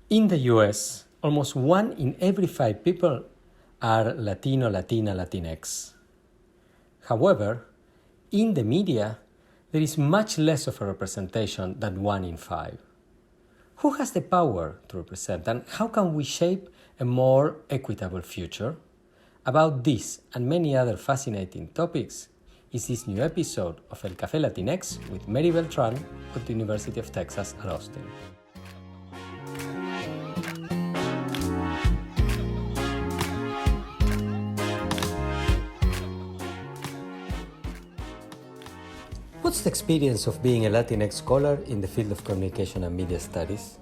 In the US, almost 1 in every 5 people are Latino, Latina, Latinx. However, in the media, there is much less of a representation than 1 in 5. Who has the power to represent, and how can we shape a more equitable future? About this and many other fascinating topics is this new episode of El Café Latinx with Mary Beltrán of the University of Texas at Austin. What's the experience of being a Latinx scholar in the field of communication and media studies?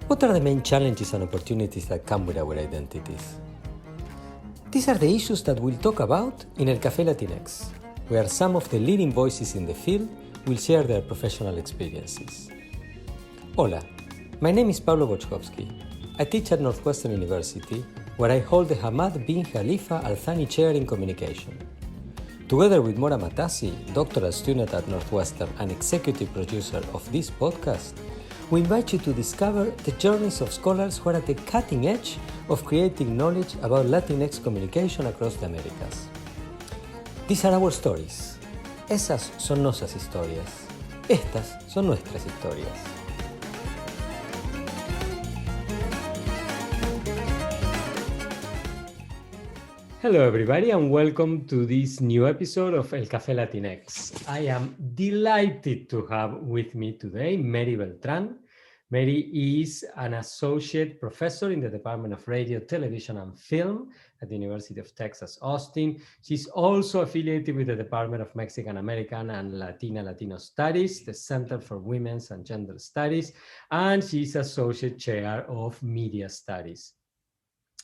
What are the main challenges and opportunities that come with our identities? These are the issues that we'll talk about in El Café Latinx, where some of the leading voices in the field will share their professional experiences. Hola, my name is Pablo Boczkowski. I teach at Northwestern University, where I hold the Hamad bin Khalifa Al Thani Chair in Communication. Together with Mora Matassi, doctoral student at Northwestern and executive producer of this podcast, we invite you to discover the journeys of scholars who are at the cutting edge of creating knowledge about Latinx communication across the Americas. These are our stories. Esas son nuestras historias. Estas son nuestras historias. Hello everybody and welcome to this new episode of El Café Latinx. I am delighted to have with me today Mary Beltrán. Mary is an associate professor in the Department of Radio, Television and Film at the University of Texas, Austin. She's also affiliated with the Department of Mexican American and Latino Studies, the Center for Women's and Gender Studies, and she's associate chair of Media Studies.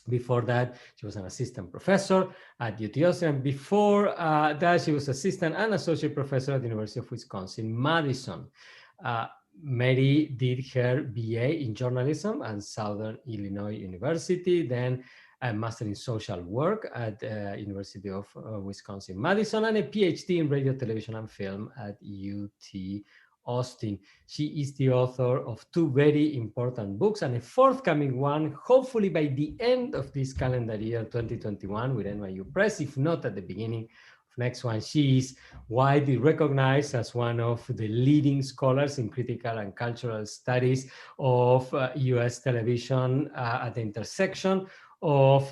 Before that, she was an assistant professor at UT Austin. And before that, she was assistant and associate professor at the University of Wisconsin-Madison. Mary did her BA in journalism at Southern Illinois University, then a master in social work at University of Wisconsin-Madison, and a PhD in radio, television, and film at UT Austin. She is the author of 2 very important books and a forthcoming one, hopefully by the end of this calendar year, 2021, with NYU Press, if not at the beginning of next one. She is widely recognized as one of the leading scholars in critical and cultural studies of US television at the intersection of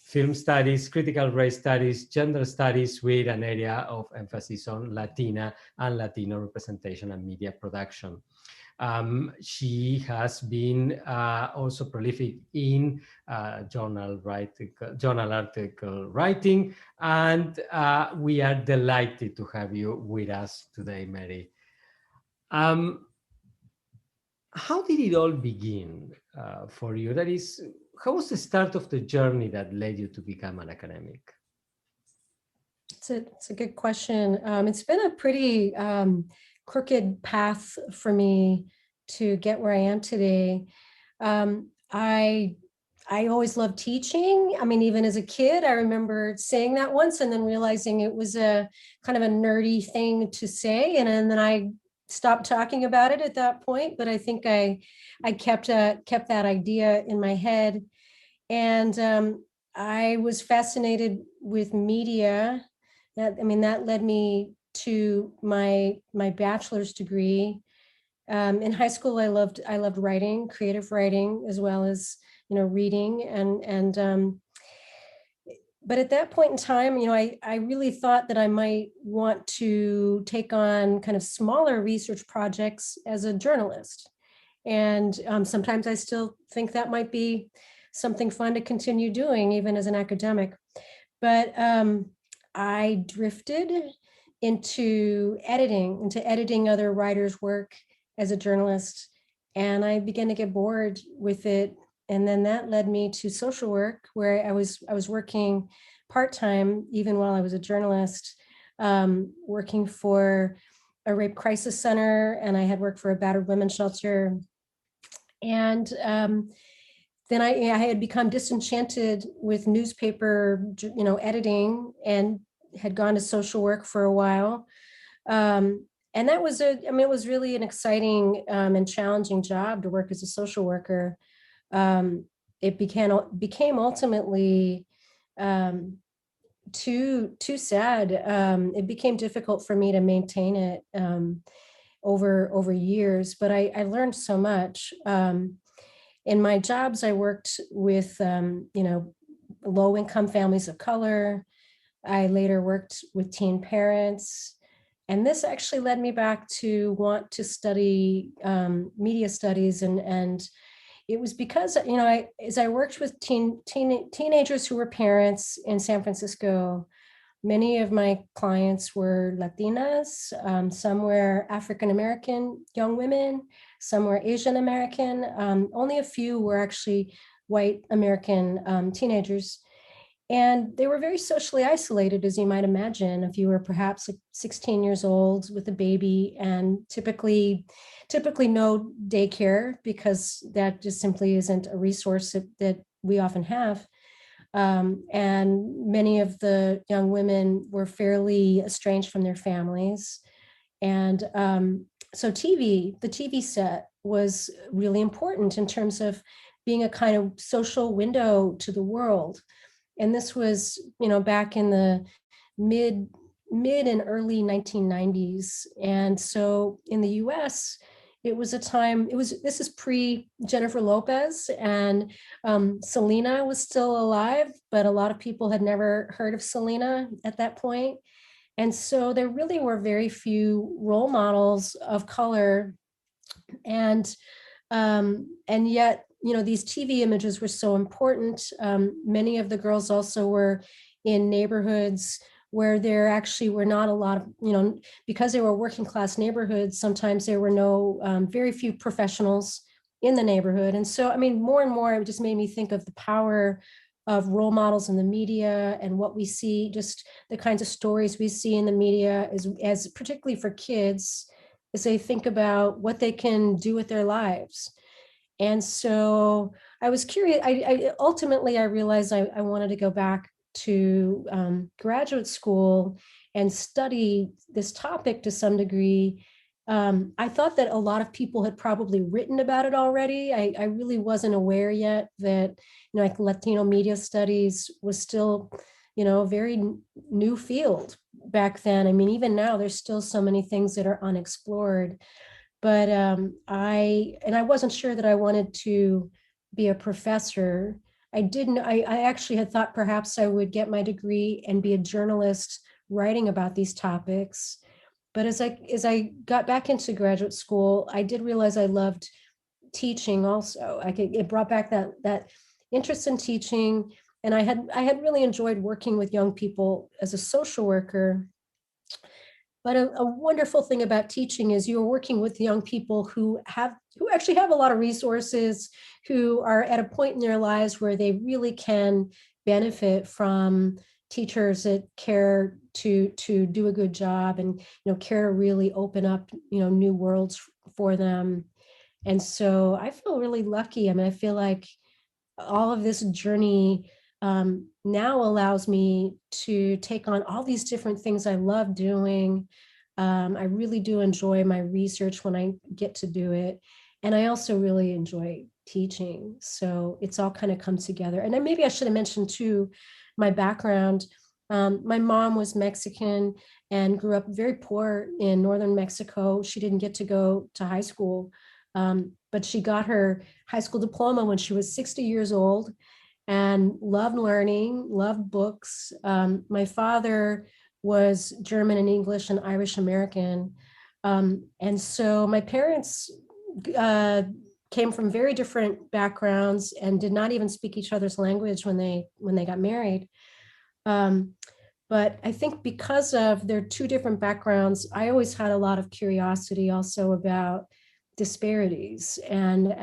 film studies, critical race studies, gender studies, with an area of emphasis on Latina and Latino representation and media production. She has been also prolific in journal article writing, and we are delighted to have you with us today, Mary. How did it all begin for you? That is, how was the start of the journey that led you to become an academic? It's a good question. It's been a pretty crooked path for me to get where I am today. I always loved teaching. I mean, even as a kid, I remember saying that once and then realizing it was a kind of a nerdy thing to say. And then I stopped talking about it at that point, but I think I kept that idea in my head. And I was fascinated with media. That led me to my bachelor's degree. In high school, I loved writing, creative writing, as well as reading. But at that point in time, I really thought that I might want to take on kind of smaller research projects as a journalist. And sometimes I still think that might be something fun to continue doing, even as an academic. But I drifted into editing other writers' work as a journalist, and I began to get bored with it. And then that led me to social work, where I was working part-time, even while I was a journalist, working for a rape crisis center, and I had worked for a battered women's shelter. And then I had become disenchanted with newspaper, editing, and had gone to social work for a while. And that was it was really an exciting and challenging job to work as a social worker. It became ultimately too sad. It became difficult for me to maintain it over years, but I learned so much. In my jobs, I worked with low income families of color. I later worked with teen parents. And this actually led me back to want to study media studies. And it was because, as I worked with teenagers who were parents in San Francisco, many of my clients were Latinas, some were African American young women, some were Asian American. Only a few were actually white American teenagers. And they were very socially isolated, as you might imagine, if you were perhaps 16 years old with a baby, and typically no daycare, because that just simply isn't a resource that we often have. And many of the young women were fairly estranged from their families. And so the TV set was really important in terms of being a kind of social window to the world. And this was, back in the mid and early 1990s. And so in the US, it was a time, this is pre Jennifer Lopez, and Selena was still alive, but a lot of people had never heard of Selena at that point. And so there really were very few role models of color. And yet, these TV images were so important. Many of the girls also were in neighborhoods where there actually were not a lot of, because they were working class neighborhoods, sometimes there were very few professionals in the neighborhood. And so, more and more, it just made me think of the power of role models in the media and what we see, just the kinds of stories we see in the media, as particularly for kids, as they think about what they can do with their lives. And so I was curious. I ultimately realized I wanted to go back to graduate school and study this topic to some degree. I thought that a lot of people had probably written about it already. I really wasn't aware yet that, like Latino media studies was still, a very new field back then. Even now, there's still so many things that are unexplored. But I wasn't sure that I wanted to be a professor. I actually had thought perhaps I would get my degree and be a journalist writing about these topics. But as I got back into graduate school, I did realize I loved teaching also. It brought back that interest in teaching. And I had really enjoyed working with young people as a social worker. But a wonderful thing about teaching is you're working with young people who actually have a lot of resources, who are at a point in their lives where they really can benefit from teachers that care to do a good job, and care to really open up new worlds for them. And so I feel really lucky. I feel like all of this journey now allows me to take on all these different things I love doing. I really do enjoy my research when I get to do it. And I also really enjoy teaching. So it's all kind of come together. And then maybe I should have mentioned too, my background. My mom was Mexican and grew up very poor in northern Mexico. She didn't get to go to high school, but she got her high school diploma when she was 60 years old, and loved learning, loved books. My father was German and English and Irish American. And so my parents came from very different backgrounds and did not even speak each other's language when they got married. But I think because of their two different backgrounds, I always had a lot of curiosity also about disparities, and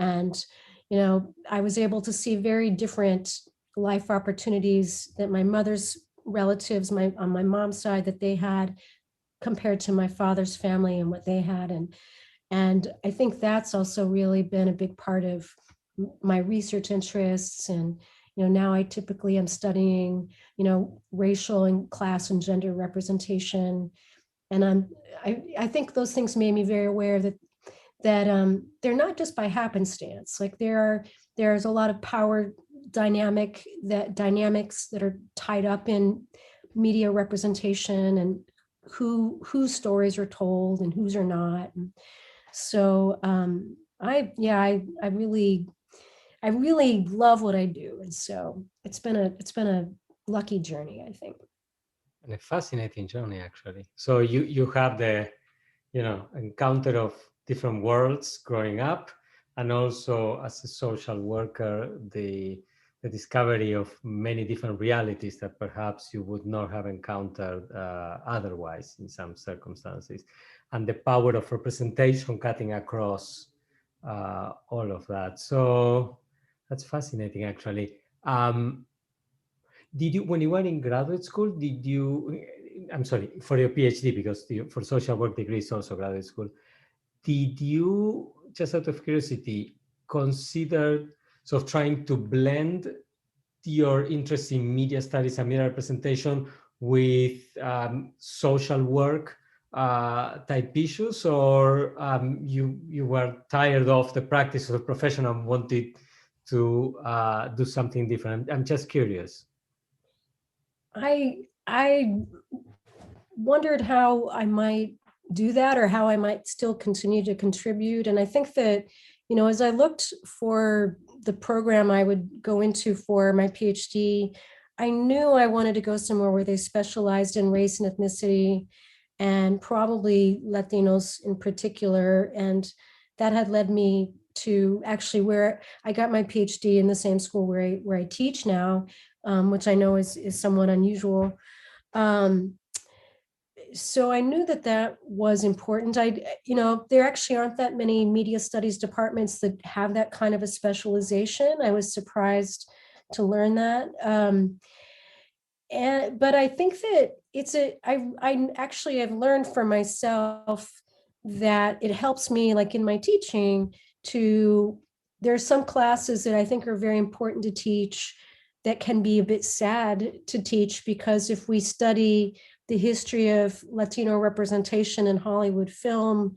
I was able to see very different life opportunities that my mother's relatives, on my mom's side, that they had compared to my father's family and what they had. And I think that's also really been a big part of my research interests. And now I typically am studying racial and class and gender representation And I think those things made me very aware that they're not just by happenstance. Like there's a lot of power dynamics that are tied up in media representation and whose stories are told and whose are not. And so I really love what I do. And so it's been a lucky journey, I think. And a fascinating journey, actually. So you have the, encounter of different worlds growing up, and also as a social worker, the discovery of many different realities that perhaps you would not have encountered otherwise in some circumstances, and the power of representation cutting across all of that. So that's fascinating, actually. Did you, when you were in graduate school, did you, I'm sorry, for your PhD, because for social work degrees also graduate school, did you, just out of curiosity, consider sort of trying to blend your interest in media studies and media representation with social work type issues, or you were tired of the practice of the profession and wanted to do something different? I'm just curious. I wondered how I might do that or how I might still continue to contribute. And I think that, as I looked for the program I would go into for my PhD, I knew I wanted to go somewhere where they specialized in race and ethnicity, and probably Latinos in particular. And that had led me to actually where I got my PhD in the same school where I teach now, which I know is somewhat unusual. Um, so I knew that was important. There actually aren't that many media studies departments that have that kind of a specialization. I was surprised to learn that. But I think that I actually have learned for myself that it helps me, like in my teaching, there's some classes that I think are very important to teach that can be a bit sad to teach, because if we study the history of Latino representation in Hollywood film,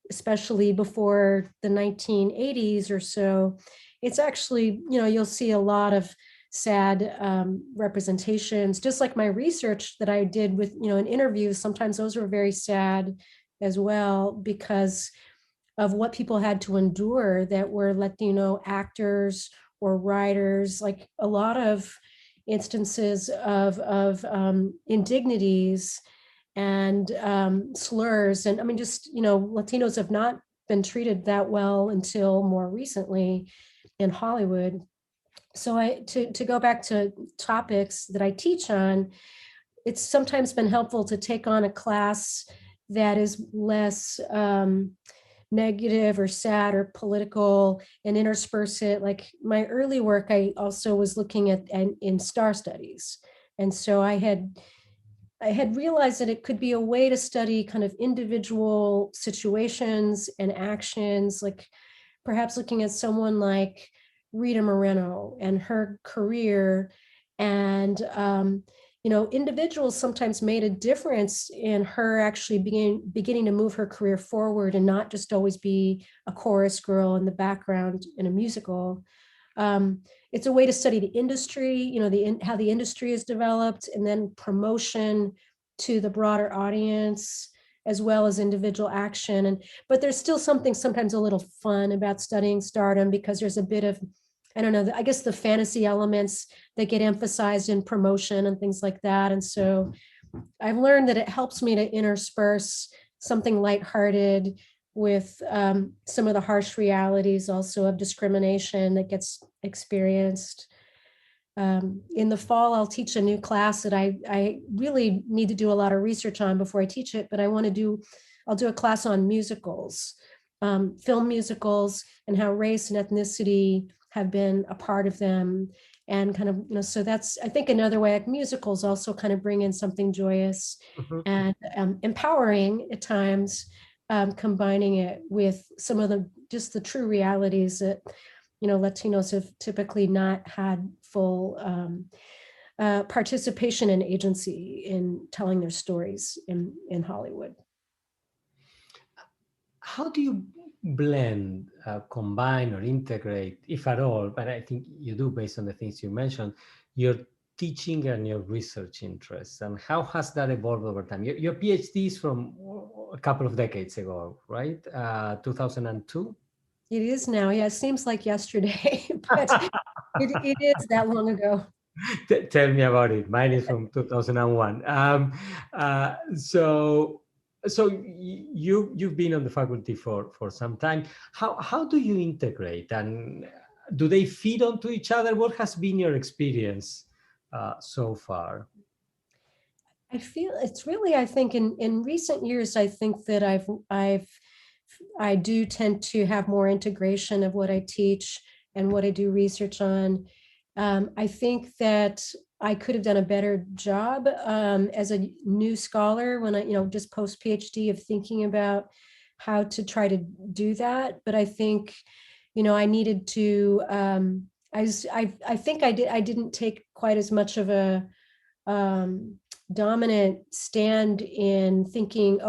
especially before the 1980s or so, it's actually, you'll see a lot of sad representations, just like my research that I did with, in interviews. Sometimes those were very sad as well, because of what people had to endure that were Latino actors or writers, like a lot of instances of indignities and slurs. And I mean, just, Latinos have not been treated that well until more recently in Hollywood. So to go back to topics that I teach on, it's sometimes been helpful to take on a class that is less negative or sad or political, and intersperse it. Like my early work, I also was looking at in star studies. And so I had realized that it could be a way to study kind of individual situations and actions, like perhaps looking at someone like Rita Moreno and her career. And individuals sometimes made a difference in her actually beginning to move her career forward and not just always be a chorus girl in the background in a musical. It's a way to study the industry, how the industry is developed, and then promotion to the broader audience, as well as individual action. But there's still something sometimes a little fun about studying stardom, because there's a bit of, I don't know, I guess the fantasy elements that get emphasized in promotion and things like that. And so I've learned that it helps me to intersperse something lighthearted with some of the harsh realities also of discrimination that gets experienced. In the fall, I'll teach a new class that I really need to do a lot of research on before I teach it, but I'll do a class on musicals, film musicals, and how race and ethnicity have been a part of them. And kind of, so that's, I think, another way. Like musicals also kind of bring in something joyous and empowering at times, combining it with some of the true realities that Latinos have typically not had full participation and agency in telling their stories in Hollywood. How do you blend, combine, or integrate, if at all, but I think you do based on the things you mentioned, your teaching and your research interests, and how has that evolved over time? Your PhD is from a couple of decades ago, right? 2002? It is now. Yeah, it seems like yesterday, but it is that long ago. Tell me about it. Mine is from 2001. You've been on the faculty for some time. How do you integrate, and do they feed onto each other? What has been your experience so far? I feel it's really, I think in recent years, I think that I do tend to have more integration of what I teach and what I do research on. I think that I could have done a better job as a new scholar when I, just post PhD, of thinking about how to try to do that. But I think, I needed to. I think I didn't take quite as much of a dominant stand in thinking,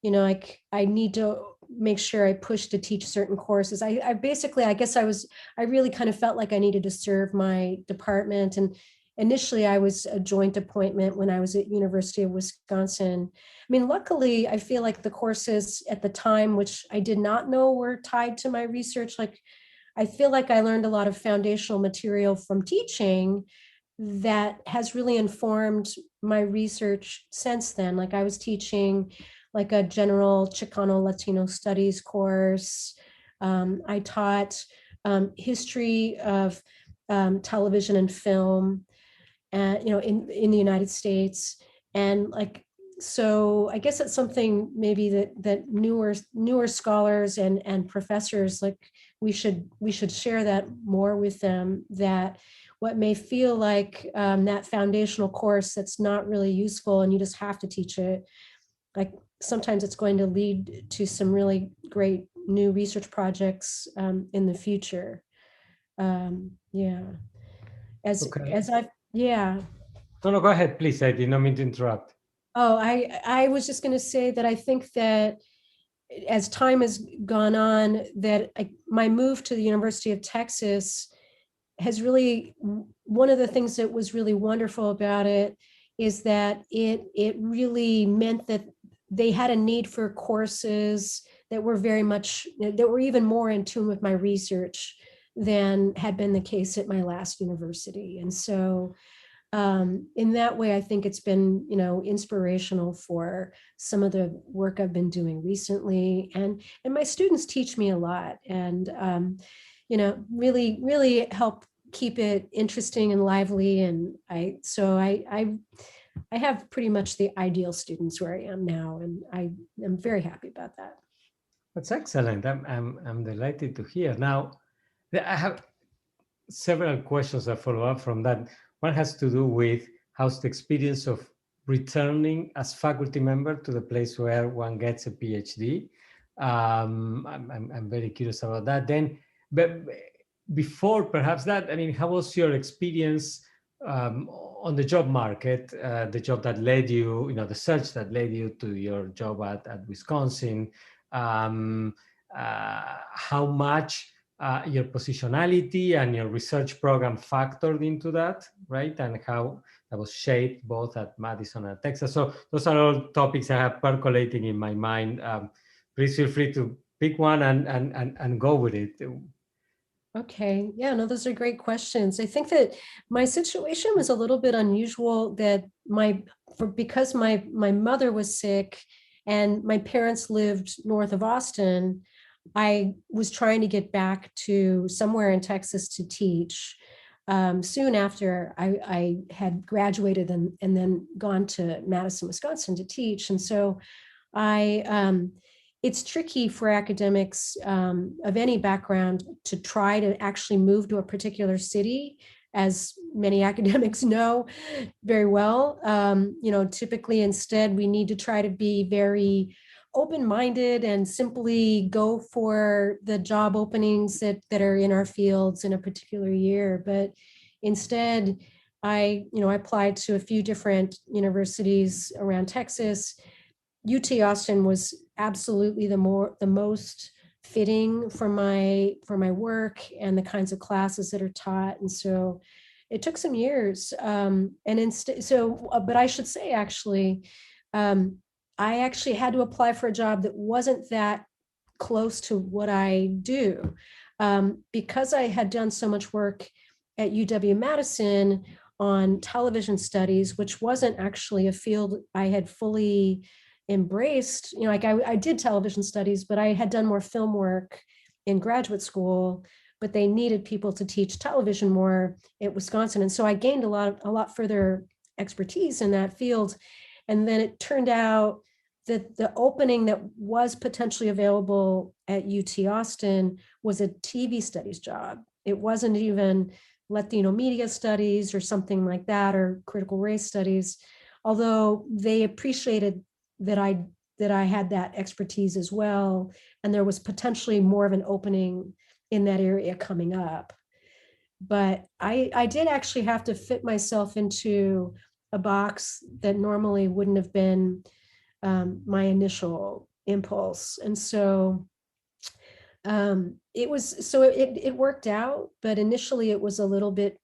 like I need to make sure I push to teach certain courses. I basically, I guess I really kind of felt like I needed to serve my department. And initially I was a joint appointment when I was at University of Wisconsin. I mean, luckily, I feel like the courses at the time, which I did not know were tied to my research, like I feel like I learned a lot of foundational material from teaching that has really informed my research since then. Like I was teaching like a general Chicano Latino studies course. I taught history of television and film, in the United States. And like, so I guess it's something maybe that newer scholars and professors, like we should share that more with them, that what may feel like that foundational course that's not really useful and you just have to teach it, like sometimes it's going to lead to some really great new research projects in the future. Yeah. Okay. As I've, yeah. No, go ahead, please. I did not mean to interrupt. Oh, I was just going to say that I think that as time has gone on, that my move to the University of Texas has really, one of the things that was really wonderful about it is that it really meant that they had a need for courses that were that were even more in tune with my research than had been the case at my last university. And so in that way, I think it's been, inspirational for some of the work I've been doing recently. And my students teach me a lot, and, really, really help keep it interesting and lively. And I have pretty much the ideal students where I am now, and I am very happy about that. That's excellent. I'm delighted to hear. Now, I have several questions that follow up from that. One has to do with how's the experience of returning as faculty member to the place where one gets a PhD. I'm very curious about that. Then, but before perhaps that, I mean, how was your experience on the job market, the job that led you, the search that led you to your job at Wisconsin? How much your positionality and your research program factored into that, right? And how that was shaped both at Madison and Texas. So those are all topics I have percolating in my mind. Please feel free to pick one and go with it. Okay. Yeah, no, those are great questions. I think that my situation was a little bit unusual, that because my mother was sick and my parents lived north of Austin, I was trying to get back to somewhere in Texas to teach. Soon after I had graduated and then gone to Madison, Wisconsin to teach. And so it's tricky for academics of any background to try to actually move to a particular city, as many academics know very well. Typically instead, we need to try to be very open-minded and simply go for the job openings that are in our fields in a particular year. But instead, I applied to a few different universities around Texas. UT Austin was absolutely the most fitting for my work and the kinds of classes that are taught. And so it took some years. But I should say, actually, I actually had to apply for a job that wasn't that close to what I do. Because I had done so much work at UW-Madison on television studies, which wasn't actually a field I had fully embraced. Like I did television studies, but I had done more film work in graduate school, but they needed people to teach television more at Wisconsin. And so I gained a lot further expertise in that field. And then it turned out that the opening that was potentially available at UT Austin was a TV studies job. It wasn't even Latino media studies or something like that, or critical race studies, although they appreciated that I had that expertise as well. And there was potentially more of an opening in that area coming up. But I did actually have to fit myself into a box that normally wouldn't have been my initial impulse. And so it worked out, but initially it was a little bit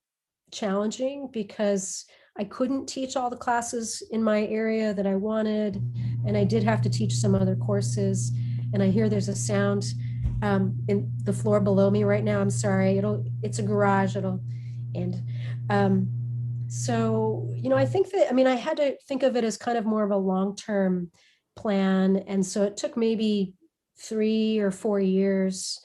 challenging because I couldn't teach all the classes in my area that I wanted, and I did have to teach some other courses. And I hear there's a sound in the floor below me right now. I'm sorry. It's a garage. It'll end. So, I think that, I had to think of it as kind of more of a long-term plan. And so it took maybe 3 or 4 years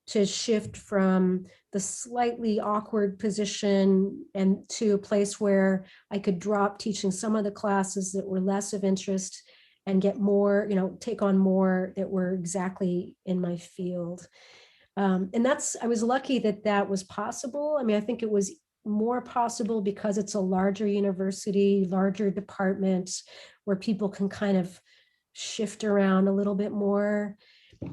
to shift from the slightly awkward position and to a place where I could drop teaching some of the classes that were less of interest and get more, take on more that were exactly in my field. And I was lucky that was possible. I think it was more possible because it's a larger university, larger departments where people can kind of shift around a little bit more.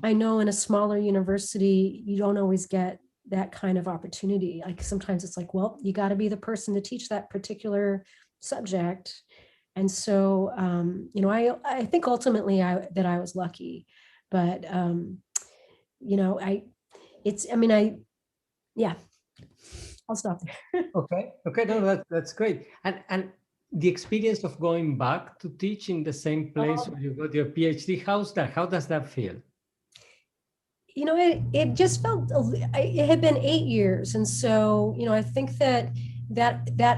I know in a smaller university, you don't always get that kind of opportunity. Like sometimes it's like, well, you got to be the person to teach that particular subject. And so, I think ultimately that I was lucky, but, yeah, I'll stop there. Okay, no, that's great. And the experience of going back to teach in the same place where you got your PhD, how does that feel? It just felt, it had been 8 years. And so, I think that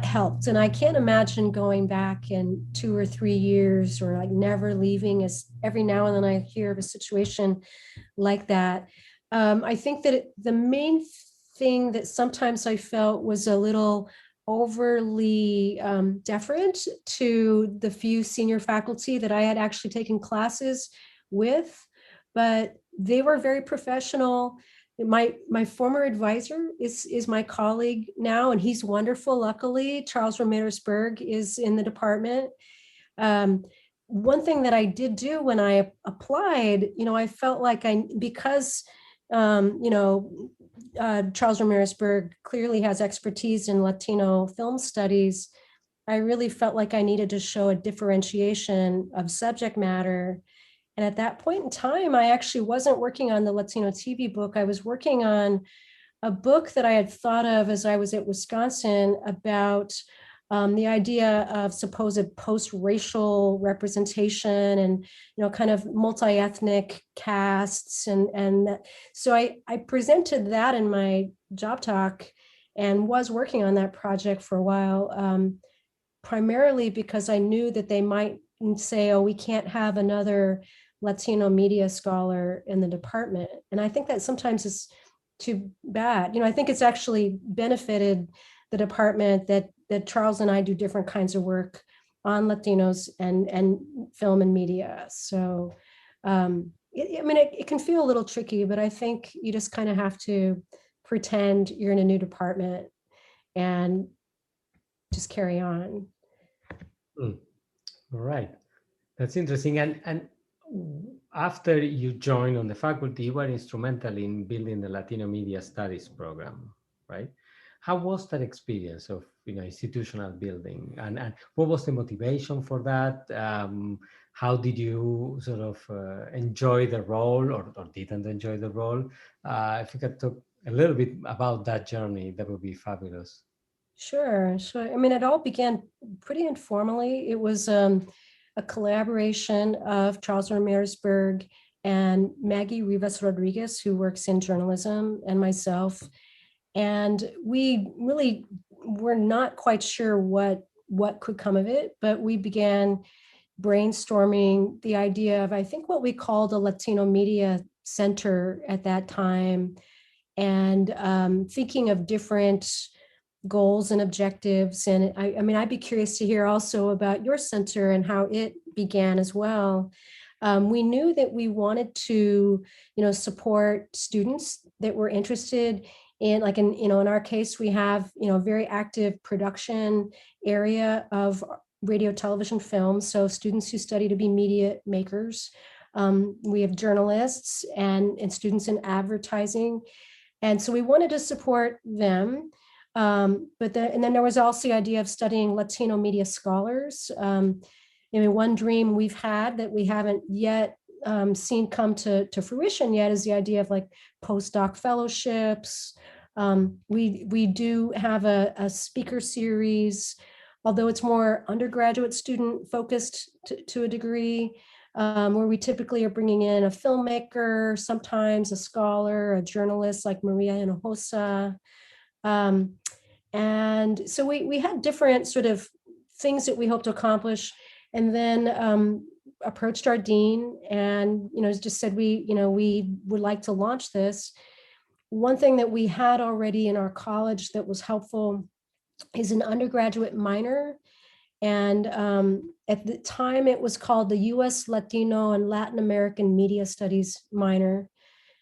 helped. And I can't imagine going back in 2 or 3 years or like never leaving, as every now and then I hear of a situation like that. I think that the main thing that sometimes I felt was a little overly deferent to the few senior faculty that I had actually taken classes with, but they were very professional. My former advisor is my colleague now, and he's wonderful. Luckily, Charles Ramirez-Berg is in the department. One thing that I did do when I applied, I felt like because Charles Ramirez-Berg clearly has expertise in Latino film studies, I really felt like I needed to show a differentiation of subject matter. And at that point in time, I actually wasn't working on the Latino TV book. I was working on a book that I had thought of as I was at Wisconsin about the idea of supposed post-racial representation and, kind of multi-ethnic casts. And so I presented that in my job talk and was working on that project for a while, primarily because I knew that they might say, oh, we can't have another Latino media scholar in the department. And I think that sometimes is too bad. I think it's actually benefited the department that Charles and I do different kinds of work on Latinos and film and media. So, it can feel a little tricky, but I think you just kind of have to pretend you're in a new department and just carry on. All right. That's interesting. And after you joined on the faculty, you were instrumental in building the Latino Media Studies program, right? How was that experience of institutional building, and what was the motivation for that? How did you sort of enjoy the role, or didn't enjoy the role? If you could talk a little bit about that journey, that would be fabulous. Sure, sure. I mean, it all began pretty informally. It was a collaboration of Charles Ramirezberg and Maggie Rivas Rodriguez, who works in journalism, and myself. And we really were not quite sure what could come of it, but we began brainstorming the idea of, I think, what we called a Latino Media Center at that time, and thinking of different goals and objectives. And I mean, I'd be curious to hear also about your center and how it began as well. We knew that we wanted to, support students that were interested in, like, in our case, we have, a very active production area of radio, television, film. So students who study to be media makers. We have journalists and students in advertising. And so we wanted to support them. And then there was also the idea of studying Latino media scholars. One dream we've had that we haven't yet seen come to fruition yet is the idea of like postdoc fellowships. We do have a speaker series, although it's more undergraduate student focused to a degree, where we typically are bringing in a filmmaker, sometimes a scholar, a journalist like Maria Hinojosa. And so we had different sort of things that we hope to accomplish, and then approached our dean and just said we would like to launch this. One thing that we had already in our college that was helpful is an undergraduate minor, and at the time it was called the U.S. Latino and Latin American Media Studies minor.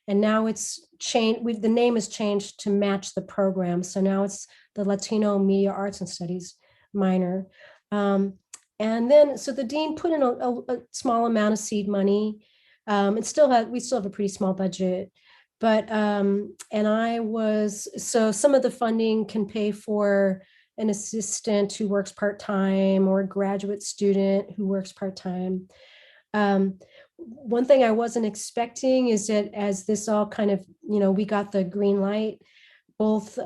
And now it's changed, the name has changed to match the program. So now it's the Latino Media Arts and Studies minor. And then, so the dean put in a small amount of seed money. We still have a pretty small budget, but, so some of the funding can pay for an assistant who works part-time or a graduate student who works part-time. One thing I wasn't expecting is that as this all kind of, we got the green light, both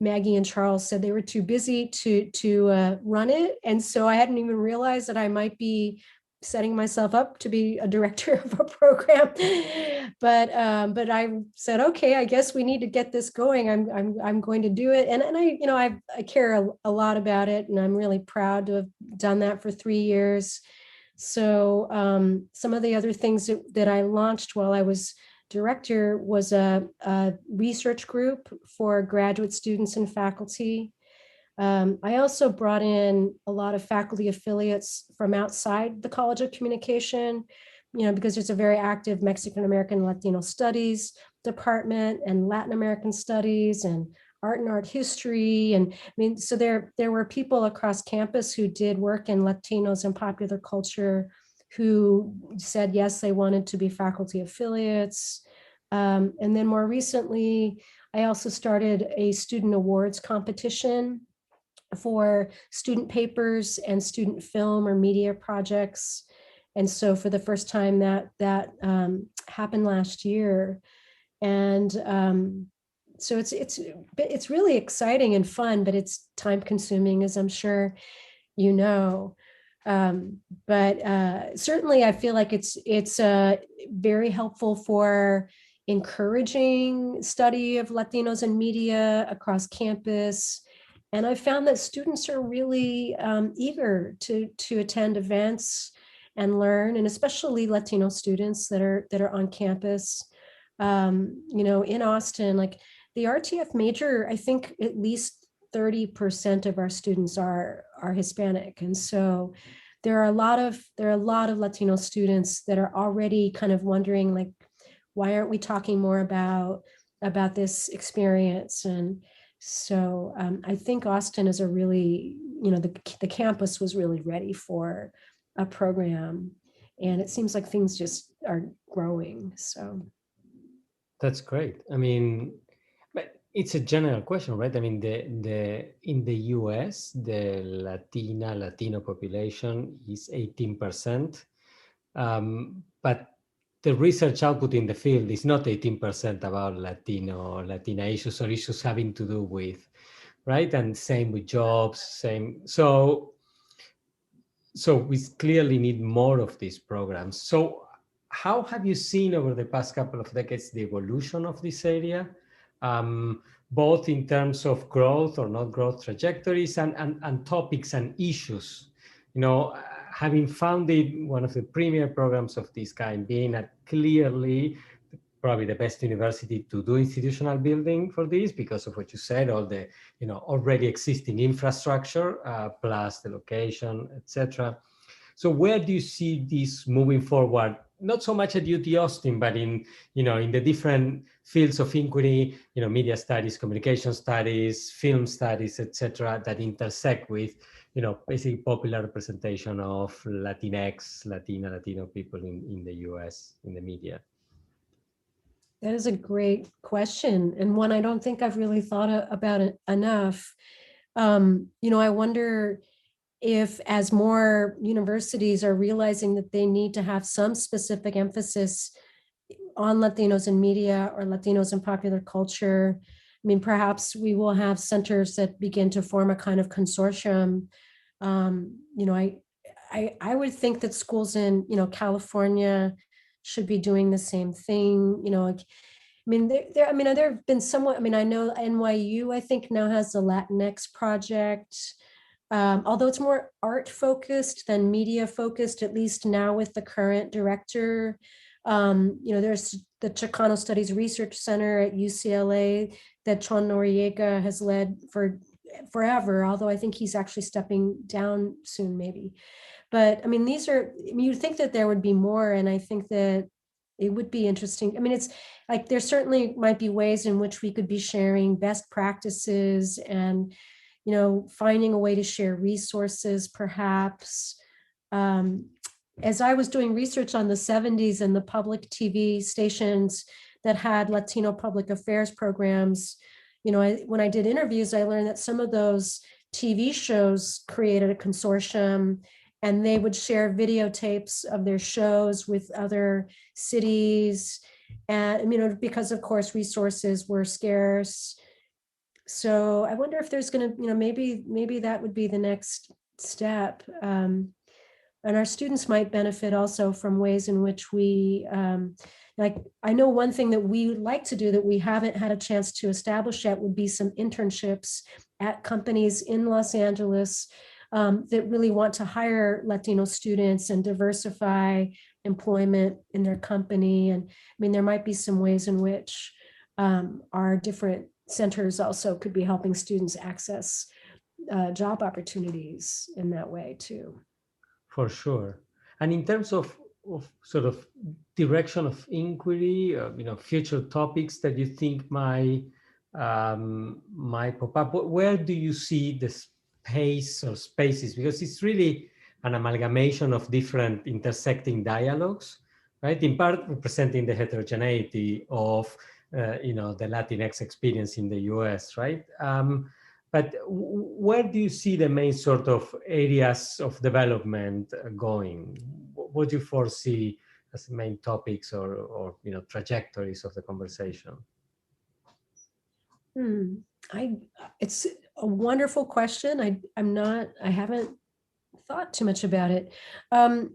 Maggie and Charles said they were too busy to run it. And so I hadn't even realized that I might be setting myself up to be a director of a program. But I said, okay, I guess we need to get this going. I'm going to do it. And I care a lot about it. And I'm really proud to have done that for 3 years. So some of the other things that I launched while I was director was a research group for graduate students and faculty. I also brought in a lot of faculty affiliates from outside the College of Communication, because there's a very active Mexican American Latino Studies department and Latin American Studies and art and art history. And I mean, so there were people across campus who did work in Latinos and popular culture who said, yes, they wanted to be faculty affiliates. And then more recently, I also started a student awards competition for student papers and student film or media projects. And so for the first time that happened last year. And so it's really exciting and fun, but it's time consuming, as I'm sure you know. But certainly I feel like it's very helpful for encouraging study of Latinos in media across campus. And I found that students are really eager to attend events and learn, and especially Latino students that are on campus. In Austin, like the RTF major, I think at least 30% of our students are Hispanic. And so there are a lot of Latino students that are already kind of wondering, like, why aren't we talking more about this experience? And so I think Austin is a really, the campus was really ready for a program, and it seems like things just are growing. So That's great. I mean, but it's a general question, right? I mean, in the US, the Latino population is 18%, but the research output in the field is not 18% about Latino or Latina issues or issues having to do with, right? And same with jobs, same. So we clearly need more of these programs. So how have you seen over the past couple of decades the evolution of this area, both in terms of growth or not growth trajectories and topics and issues? You know, having founded one of the premier programs of this kind, being a clearly probably the best university to do institutional building for this because of what you said, all the already existing infrastructure plus the location, etc. So where do you see this moving forward? Not so much at UT Austin, but in the different fields of inquiry, media studies, communication studies, film studies, etc., that intersect with, basically popular representation of Latinx, Latino people in the US in the media. That is a great question, and one I don't think I've really thought about it enough. I wonder if, as more universities are realizing that they need to have some specific emphasis on Latinos in media or Latinos in popular culture, I mean, perhaps we will have centers that begin to form a kind of consortium. I would think that schools in, California should be doing the same thing. There have been somewhat, I know NYU, I think now has the Latinx project. Although it's more art focused than media focused, at least now with the current director. There's the Chicano Studies Research Center at UCLA that Chon Noriega has led for forever, although I think he's actually stepping down soon, maybe. But you'd think that there would be more, and I think that it would be interesting. It's like there certainly might be ways in which we could be sharing best practices and finding a way to share resources, perhaps. As I was doing research on the 70s and the public TV stations that had Latino public affairs programs, when I did interviews, I learned that some of those TV shows created a consortium, and they would share videotapes of their shows with other cities. And, because of course resources were scarce. So I wonder if there's going to, maybe that would be the next step. And our students might benefit also from ways in which we, I know one thing that we would like to do that we haven't had a chance to establish yet would be some internships at companies in Los Angeles that really want to hire Latino students and diversify employment in their company. And there might be some ways in which our different centers also could be helping students access job opportunities in that way too. For sure. And in terms of sort of direction of inquiry, future topics that you think might pop up, where do you see the space or spaces? Because it's really an amalgamation of different intersecting dialogues, right? In part representing the heterogeneity of the Latinx experience in the US, right? But where do you see the main sort of areas of development going? What do you foresee as the main topics or trajectories of the conversation? It's a wonderful question. I haven't thought too much about it. I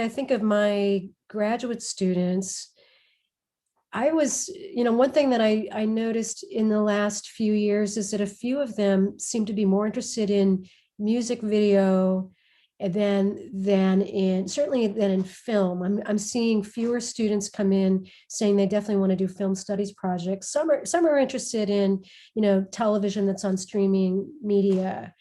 think of my graduate students. One thing that I noticed in the last few years is that a few of them seem to be more interested in music video than in film. I'm seeing fewer students come in saying they definitely want to do film studies projects. Some are interested in, television that's on streaming media.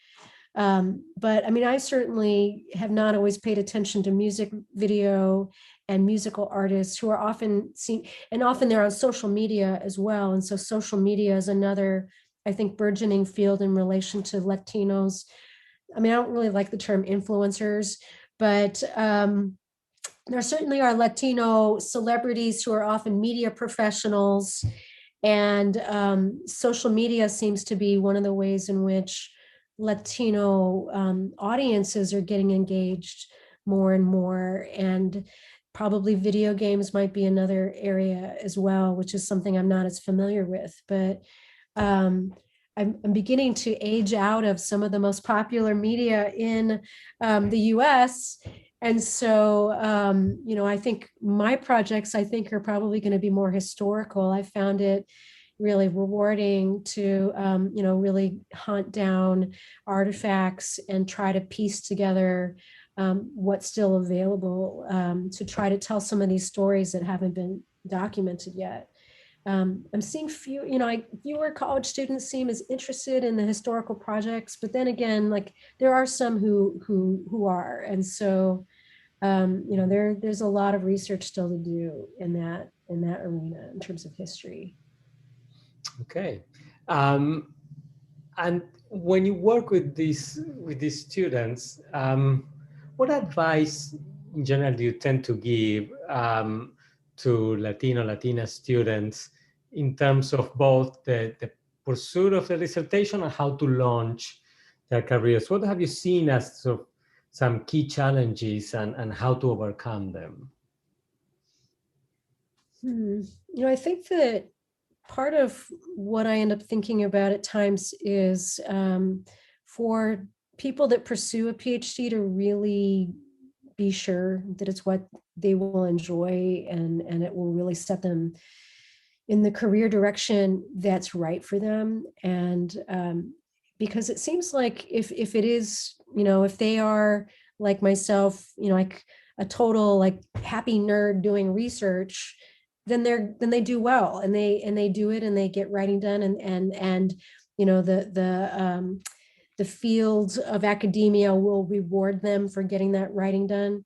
But I certainly have not always paid attention to music video and musical artists who are often seen, and often they're on social media as well. And so social media is another, I think, burgeoning field in relation to Latinos. I don't really like the term influencers, but there certainly are Latino celebrities who are often media professionals. And social media seems to be one of the ways in which Latino audiences are getting engaged more and more. And probably video games might be another area as well, which is something I'm not as familiar with. But I'm beginning to age out of some of the most popular media in the US. And so, I think my projects, are probably going to be more historical. I found it really rewarding to, really hunt down artifacts and try to piece together what's still available, to try to tell some of these stories that haven't been documented yet. I'm seeing fewer college students seem as interested in the historical projects, but then again, like there are some who are, and so there's a lot of research still to do in that arena in terms of history. Okay. And when you work with these students, what advice in general do you tend to give to Latina students in terms of both the pursuit of the dissertation and how to launch their careers? What have you seen as sort of some key challenges and how to overcome them? I think that part of what I end up thinking about at times is for people that pursue a PhD to really be sure that it's what they will enjoy and it will really set them in the career direction that's right for them. And because it seems like if it is, if they are like myself, like a total like happy nerd doing research, then they do well and they do it and they get writing done and the fields of academia will reward them for getting that writing done.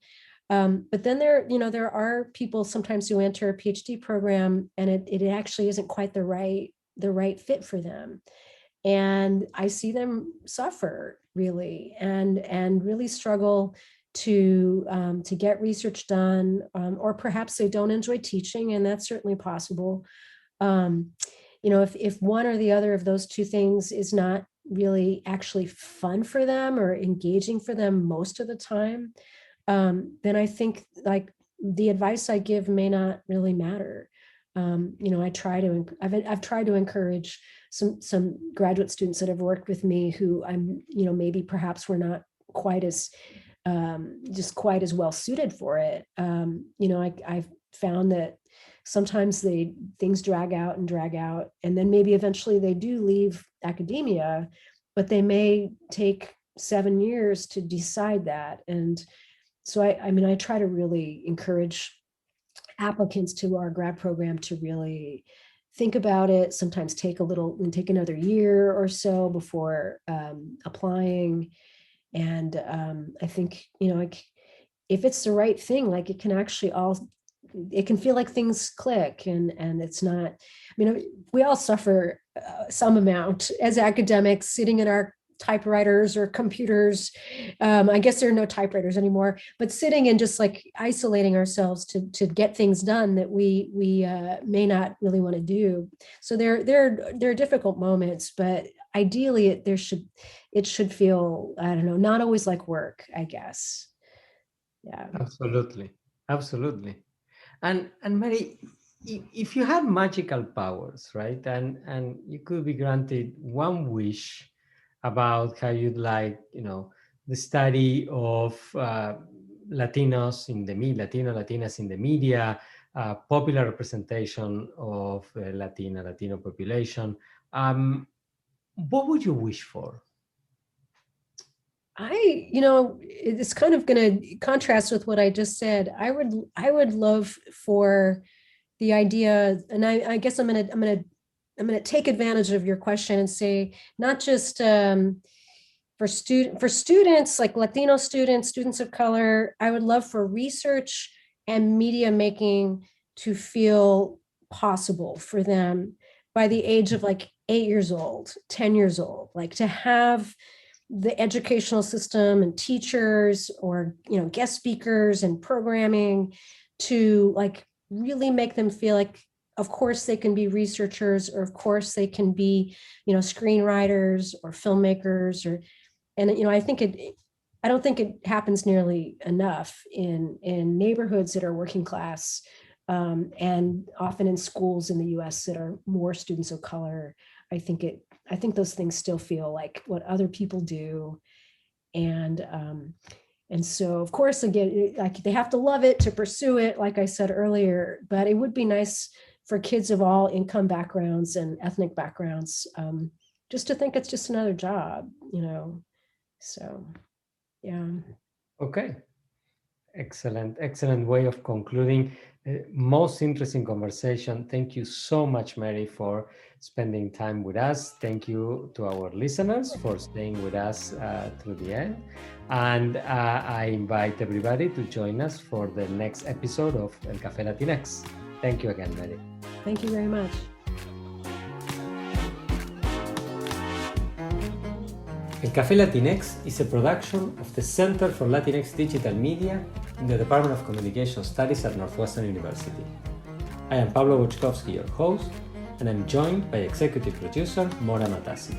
But then there are people sometimes who enter a PhD program and it actually isn't quite the right fit for them. And I see them suffer really and really struggle to get research done, or perhaps they don't enjoy teaching, and that's certainly possible. If one or the other of those two things is not really actually fun for them or engaging for them most of the time, then I think like the advice I give may not really matter. I've tried to encourage some graduate students that have worked with me who maybe perhaps were not quite as just quite as well suited for it. I've found that sometimes things drag out, and then maybe eventually they do leave academia, but they may take 7 years to decide that. And so I try to really encourage applicants to our grad program to really think about it, sometimes take another year or so before applying. And I think, if it's the right thing, like it can feel like things click and it's not, we all suffer some amount as academics sitting in our typewriters or computers. I guess there are no typewriters anymore, but sitting and just like isolating ourselves to get things done that we may not really want to do. So there are difficult moments, but ideally it should feel, I don't know, not always like work, I guess. Yeah. Absolutely. And Mary, if you had magical powers, right, and you could be granted one wish about how you'd like, the study of Latinos in the media, Latinas in the media, popular representation of Latino population, what would you wish for? It's kind of going to contrast with what I just said. I would love for the idea, and I guess I'm gonna take advantage of your question and say not just for students like Latino students of color. I would love for research and media making to feel possible for them by the age of like 8 years old, 10 years old, like to have the educational system and teachers or guest speakers and programming to like really make them feel like of course they can be researchers, or of course they can be, screenwriters or filmmakers, and I don't think it happens nearly enough in neighborhoods that are working class, and often in schools in the US that are more students of color. I think those things still feel like what other people do. And so, of course, again, like they have to love it to pursue it, like I said earlier, but it would be nice for kids of all income backgrounds and ethnic backgrounds, just to think it's just another job, so, yeah. Okay. Excellent way of concluding. Most interesting conversation. Thank you so much, Mary, for spending time with us. Thank you to our listeners for staying with us through the end. And I invite everybody to join us for the next episode of El Café Latinx. Thank you again, Mary. Thank you very much. El Café Latinx is a production of the Center for Latinx Digital Media in the Department of Communication Studies at Northwestern University. I am Pablo Boczkowski, your host, and I'm joined by executive producer Mora Matassi.